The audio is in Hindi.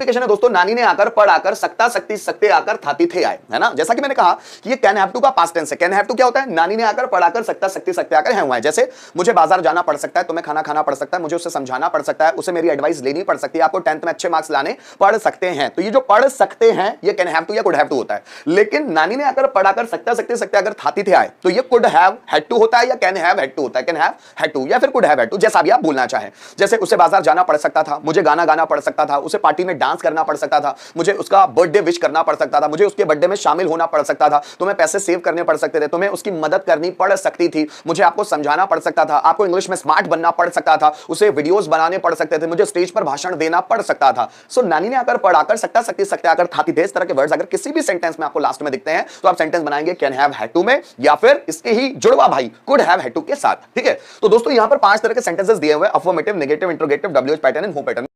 है दोस्तों, नानी ने आकर, पढ़ आकर, सकता सकती सकते आकर, थाती थे आए, है ना। जैसा कि मैंने कहा कि ये कैन हैव टू का पास्ट टेंस है। कैन हैव टू क्या होता है? नानी ने आकर, पढ़ आकर, सकता सकती सकते आकर, है हुआ है। जैसे मुझे बाजार जाना पड़ सकता है, तुम्हें खाना खाना पड़ सकता है, मुझे उसे समझाना पड़ सकता है, उसे मेरी एडवाइस लेनी पड़ सकती है, आपको 10th में अच्छे मार्क्स लाने पड़ सकते हैं। तो ये जो पढ़ सकते हैं ये कैन हैव टू या कुड हैव टू होता है। लेकिन नानी ने आकर, पढ़ आकर, सकता सकती सकते आकर, थाती थे आए, तो ये कुड हैव हैड टू होता है या कैन हैव हैड टू होता है? कैन हैव हैड टू या फिर कुड हैव हैड टू, जैसा भी आप बोलना चाहें। जैसे उसे बाजार जाना पड़ सकता था, मुझे गाना गाना पड़ सकता था, उसे पार्टी में डांस करना पड़ सकता था, मुझे उसका बर्थडे विश करना पड़ सकता था, मुझे उसके बर्थडे में शामिल होना पड़ सकता था, तुम्हें पैसे सेव करने पड़ सकते थे, तुम्हें उसकी मदद करनी पड़ सकती थी, मुझे आपको समझाना पड़ सकता था, आपको इंग्लिश में स्मार्ट बनना पड़ सकता था, उसे वीडियोस बनाने पड़ सकते थे, मुझे स्टेज पर भाषण देना पड़ सकता था। सो नानी ने आकर, पढ़ आकर, सकता सकती सकते आकर, थाती थे, इस तरह के वर्ड्स अगर किसी भी सेंटेंस में आपको लास्ट में दिखते हैं तो आप सेंटेंस बनाएंगे कैन हैव हैड टू में या फिर इसके ही जुड़वा भाई कुड हैव हैड टू के साथ। ठीक है, तो दोस्तों यहां पर 5 तरह के सेंटेंसेस दिए हुए, affirmative, negative, interrogative, WH pattern and who pattern.